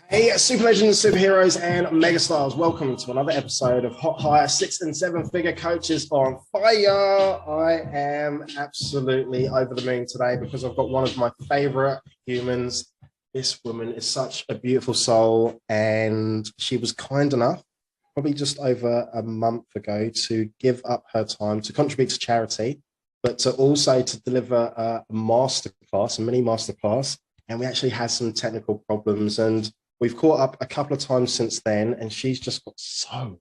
Hey, super legends, superheroes, and megastars. Welcome to another episode of Hot Hire 6 and 7 Figure Coaches on Fire. I am absolutely over the moon today because I've got one of my favorite humans. This woman is such a beautiful soul, and she was kind enough, probably just over a month ago, to give up her time to contribute to charity, but to also to deliver a masterclass, a mini masterclass. And we actually had some technical problems, and we've caught up a couple of times since then, and she's just got so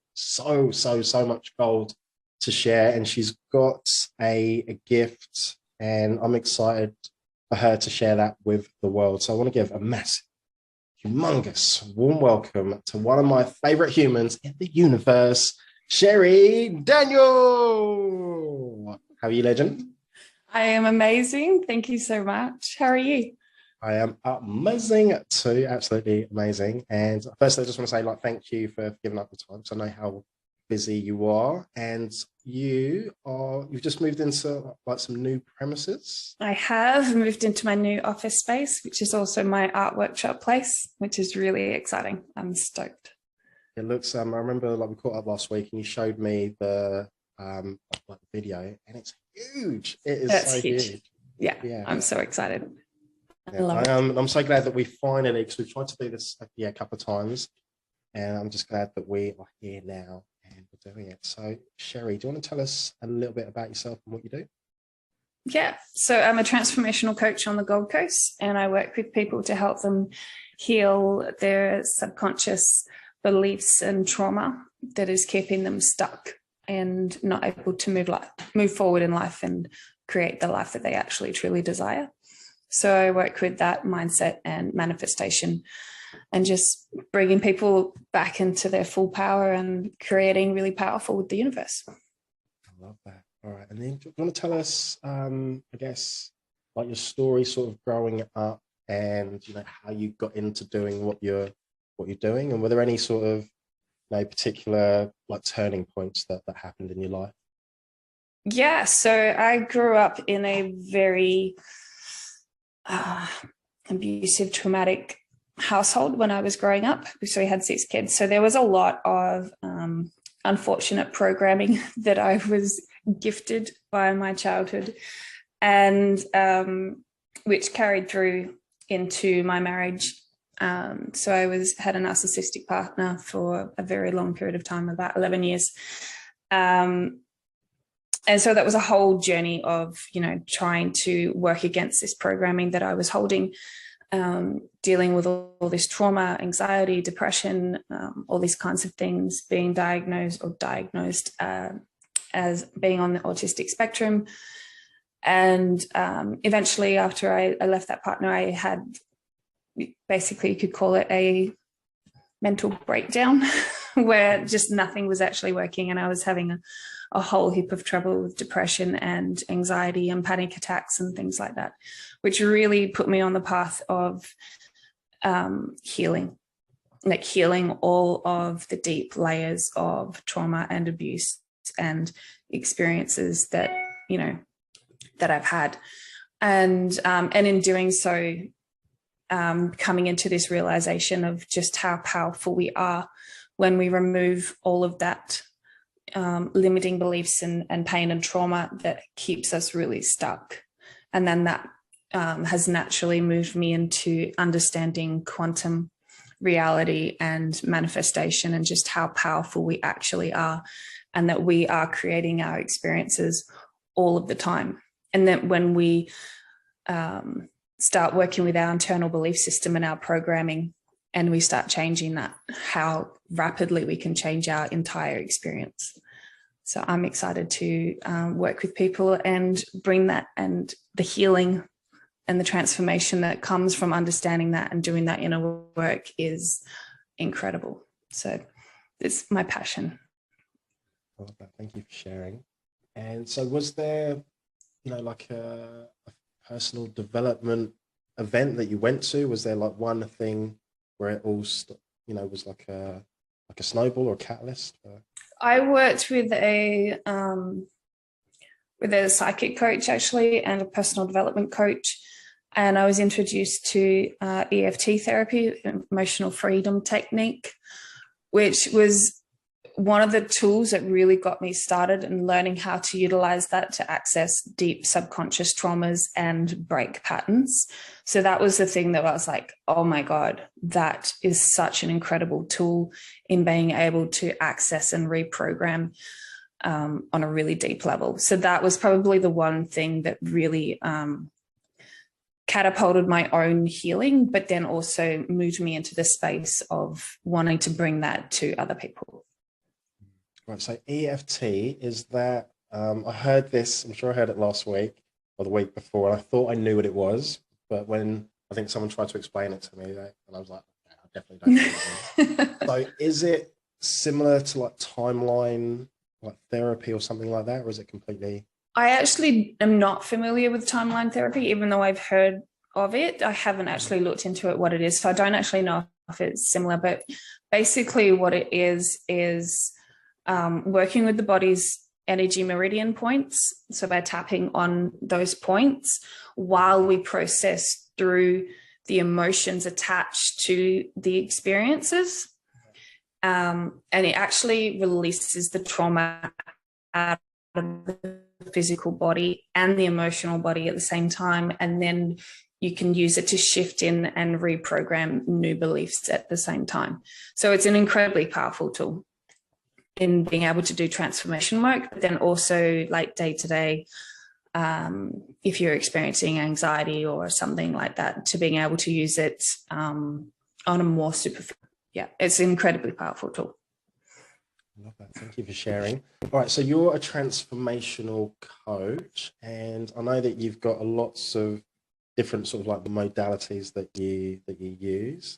much gold to share, and she's got a gift, and I'm excited for her to share that with the world. So I want to give a massive, humongous, warm welcome to one of my favorite humans in the universe, Cherie Danielle. How are you, legend? I am amazing. Thank you so much. How are you? I am amazing too, absolutely amazing. And first, I just want to say, thank you for giving up the time, because I know how busy you are. And you've just moved into some new premises. I have moved into my new office space, which is also my art workshop place, which is really exciting. I'm stoked. It looks. I remember we caught up last week, and you showed me the video, and it's huge. It is so huge. Yeah, I'm so excited. Yeah, I'm so glad that we finally, because we've tried to do this a couple of times, and I'm just glad that we are here now and we're doing it. So, Cherie, do you want to tell us a little bit about yourself and what you do? Yeah, so I'm a transformational coach on the Gold Coast, and I work with people to help them heal their subconscious beliefs and trauma that is keeping them stuck and not able to move forward in life and create the life that they actually truly desire. So I work with that mindset and manifestation, and just bringing people back into their full power and creating really powerful with the universe. I love that. All right. And then do you want to tell us, I guess, your story sort of growing up, and, how you got into doing what you're doing? And were there any sort of, particular turning points that happened in your life? Yeah. So I grew up in a very abusive, traumatic household when I was growing up. So we had 6 kids. So there was a lot of unfortunate programming that I was gifted by my childhood, and which carried through into my marriage. So I had a narcissistic partner for a very long period of time, about 11 years. And so that was a whole journey of, trying to work against this programming that I was holding, dealing with all this trauma, anxiety, depression, all these kinds of things, being diagnosed as being on the autistic spectrum. And eventually, after I left that partner, I had, basically you could call it a mental breakdown where just nothing was actually working, and I was having a whole heap of trouble with depression and anxiety and panic attacks and things like that, which really put me on the path of healing all of the deep layers of trauma and abuse and experiences that I've had, and in doing so, coming into this realization of just how powerful we are when we remove all of that limiting beliefs and pain and trauma that keeps us really stuck. And then that has naturally moved me into understanding quantum reality and manifestation, and just how powerful we actually are, and that we are creating our experiences all of the time. And that when we start working with our internal belief system and our programming, and we start changing that, how rapidly we can change our entire experience. So I'm excited to work with people and bring that, and the healing and the transformation that comes from understanding that and doing that inner work is incredible. So it's my passion. I love that. Thank you for sharing. And so was there, a personal development event that you went to? Was there one thing where it all, was like a snowball or a catalyst? I worked with a psychic coach, actually, and a personal development coach, And I was introduced to EFT therapy, emotional freedom technique, which was one of the tools that really got me started in learning how to utilize that to access deep subconscious traumas and break patterns. So that was the thing that I was like, oh my God, that is such an incredible tool in being able to access and reprogram on a really deep level. So that was probably the one thing that really catapulted my own healing, but then also moved me into the space of wanting to bring that to other people. Right, so EFT, is that, I heard this, I'm sure I heard it last week or the week before, and I thought I knew what it was, but when I think someone tried to explain it to me, and I was like, okay, I definitely don't know what it is. So is it similar to like timeline, like therapy or something like that, or is it completely? I actually am not familiar with timeline therapy, even though I've heard of it. I haven't actually looked into it, what it is. So I don't actually know if it's similar, but basically what it is working with the body's energy meridian points. So by tapping on those points while we process through the emotions attached to the experiences. And it actually releases the trauma out of the physical body and the emotional body at the same time. And then you can use it to shift in and reprogram new beliefs at the same time. So it's an incredibly powerful tool in being able to do transformation work, but then also like day to day, if you're experiencing anxiety or something like that, to being able to use it on a more superficial. Yeah, it's an incredibly powerful tool. I love that. Thank you for sharing. All right, so you're a transformational coach, and I know that you've got lots of different sort of like modalities that you use.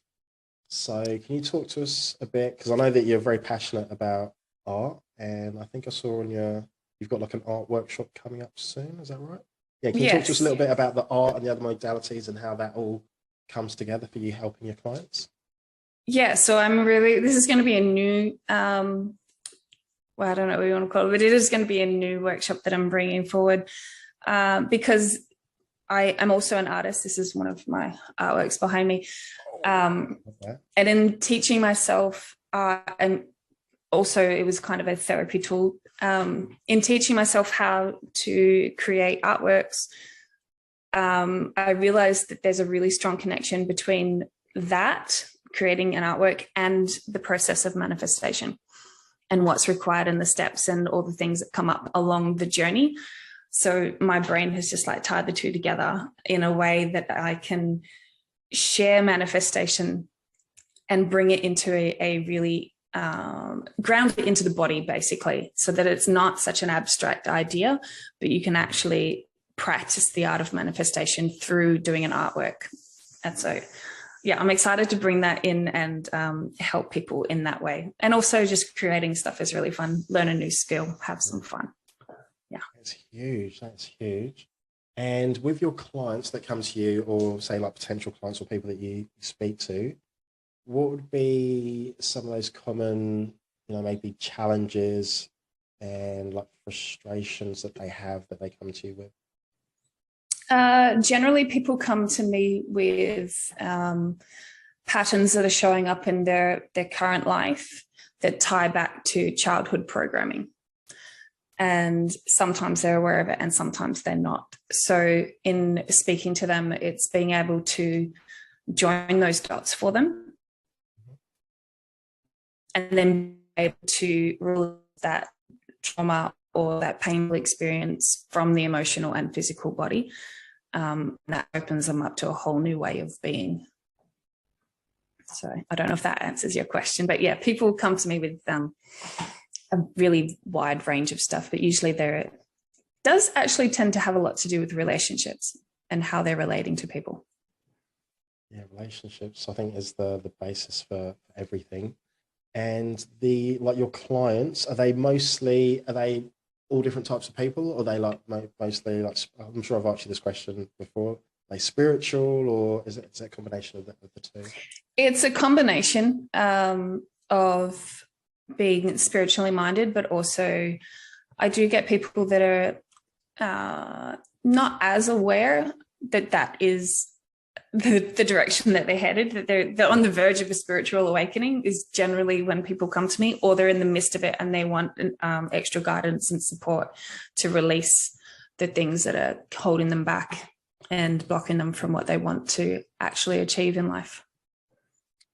So can you talk to us a bit, because I know that you're very passionate about art, and I think I saw on you've got like an art workshop coming up soon, is that right? Yeah, can you talk to us a little bit about the art and the other modalities and how that all comes together for you helping your clients? Yeah, so this is going to be a new, well, I don't know what you want to call it, but it is going to be a new workshop that I'm bringing forward because I'm also an artist. This is one of my artworks behind me. And in teaching myself, and also it was kind of a therapy tool, in teaching myself how to create artworks, I realized that there's a really strong connection between that, creating an artwork, and the process of manifestation and what's required and the steps and all the things that come up along the journey. So my brain has just like tied the two together in a way that I can share manifestation and bring it into a really ground it into the body, basically, so that it's not such an abstract idea, but you can actually practice the art of manifestation through doing an artwork. And so, yeah, I'm excited to bring that in and help people in that way. And also just creating stuff is really fun. Learn a new skill, have some fun. Yeah. That's huge. That's huge. And with your clients that come to you, or say like potential clients or people that you speak to, what would be some of those common, maybe challenges and like frustrations that they have that they come to you with? Generally, people come to me with patterns that are showing up in their current life that tie back to childhood programming. And sometimes they're aware of it and sometimes they're not. So in speaking to them, it's being able to join those dots for them and then be able to release that trauma or that painful experience from the emotional and physical body. That opens them up to a whole new way of being. So I don't know if that answers your question, but yeah, people come to me with a really wide range of stuff, but usually it does actually tend to have a lot to do with relationships and how they're relating to people. Yeah, relationships, I think, is the basis for everything. And your clients, are they all different types of people, or are they like mostly like, I'm sure I've asked you this question before, are they spiritual, or is it a combination of the two? It's a combination of being spiritually minded, but also I do get people that are not as aware, that is the direction that they're headed, that they're on the verge of a spiritual awakening, is generally when people come to me, or they're in the midst of it and they want extra guidance and support to release the things that are holding them back and blocking them from what they want to actually achieve in life.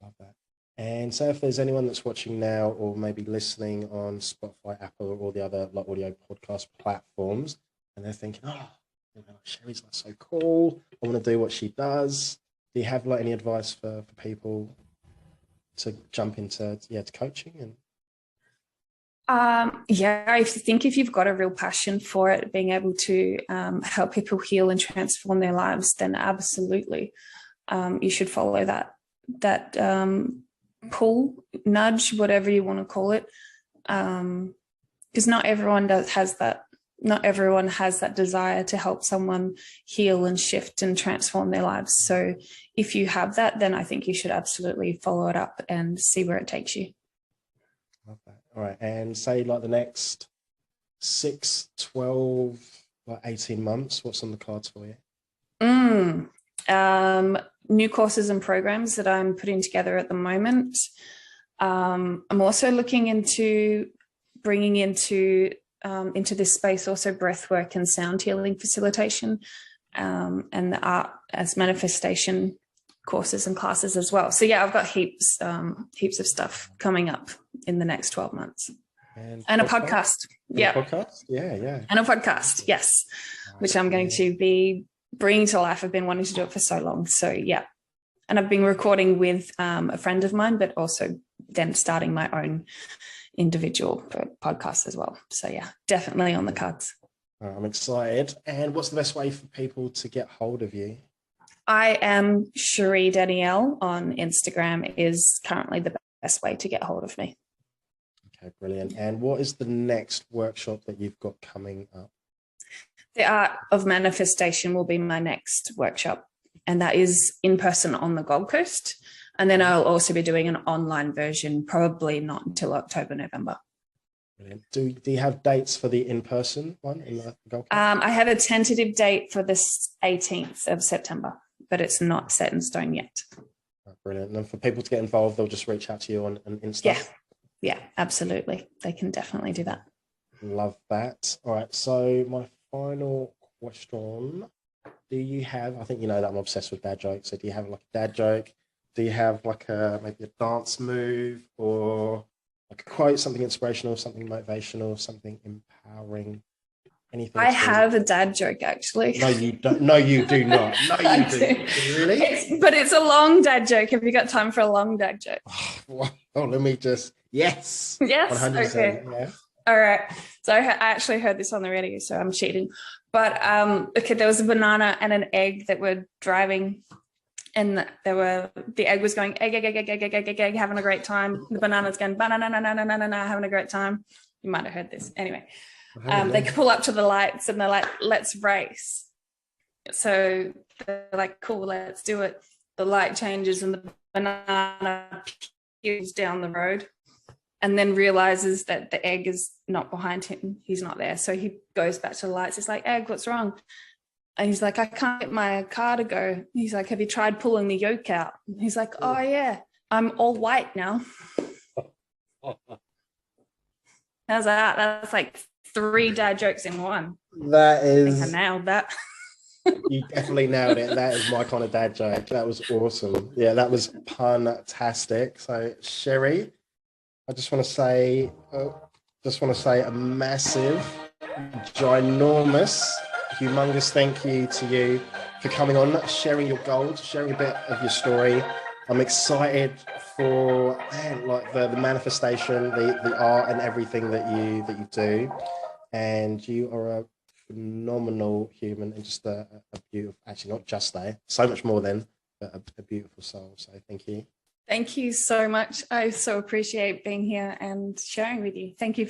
Love that. And so if there's anyone that's watching now or maybe listening on Spotify, Apple, or all the other like audio podcast platforms, and they're thinking, oh, you know, Cherie's like so cool, I want to do what she does. Do you have like any advice for people to jump into to coaching? And I think if you've got a real passion for it, being able to help people heal and transform their lives, then absolutely you should follow that pull, nudge, whatever you want to call it, because not everyone has that desire to help someone heal and shift and transform their lives. So if you have that, then I think you should absolutely follow it up and see where it takes you. Love that. All right. And say like the next 6, 12, like 18 months, what's on the cards for you? New courses and programs that I'm putting together at the moment. I'm also looking into bringing into this space also breath work and sound healing facilitation, and the art as manifestation courses and classes as well. So yeah, I've got heaps of stuff coming up in the next 12 months. And a podcast. Yeah. A podcast? Yeah. And a podcast, yes, which I'm going to be bringing to life. I've been wanting to do it for so long. So yeah. And I've been recording with a friend of mine, but also then starting my own individual podcast as well. So yeah, definitely on the cards. I'm excited. And what's the best way for people to get hold of you? I am Cherie Danielle on Instagram is currently the best way to get hold of me. Okay, brilliant. And what is the next workshop that you've got coming up? The Art of Manifestation will be my next workshop, and that is in person on the Gold Coast. And then I'll also be doing an online version, probably not until October, November. Brilliant. Do you have dates for the in-person one in the Gold Coast? I have a tentative date for the 18th of September, but it's not set in stone yet. Oh, brilliant. And for people to get involved, they'll just reach out to you on Insta? Yeah, absolutely. They can definitely do that. Love that. All right. So my final question, do you have, I think you know that I'm obsessed with dad jokes. So do you have like a dad joke? Do you have like maybe a dance move or like a quote, something inspirational, something motivational, something empowering, anything? I have a dad joke, actually. No, you don't. No, you do not. No, you do. Really? But it's a long dad joke. Have you got time for a long dad joke? Oh, let me just, yes. 100%. Okay. Yeah. All right. So I actually heard this on the radio, so I'm cheating. But okay, there was a banana and an egg that were driving, and the egg was going egg, having a great time. The banana's going banana, having a great time. You might have heard this. Anyway, they pull up to the lights and they're like, let's race. So they're like, cool, let's do it. The light changes and the banana peels down the road, and then realizes that the egg is not behind him. He's not there. So he goes back to the lights. He's like, egg, what's wrong? And he's like, I can't get my car to go. He's like, have you tried pulling the yolk out? And he's like, oh yeah, I'm all white now. How's that? That's like 3 dad jokes in one. That is, I think I nailed that. You definitely nailed it. That is my kind of dad joke. That was awesome. Yeah, that was pun-tastic. So Cherie, I just want to say a massive, ginormous, humongous thank you to you for coming on, sharing your gold, sharing a bit of your story. I'm excited for like the manifestation, the art, and everything that you do. And you are a phenomenal human and just a beautiful, actually not just that, so much more than a beautiful soul. So thank you. Thank you so much. I so appreciate being here and sharing with you. Thank you for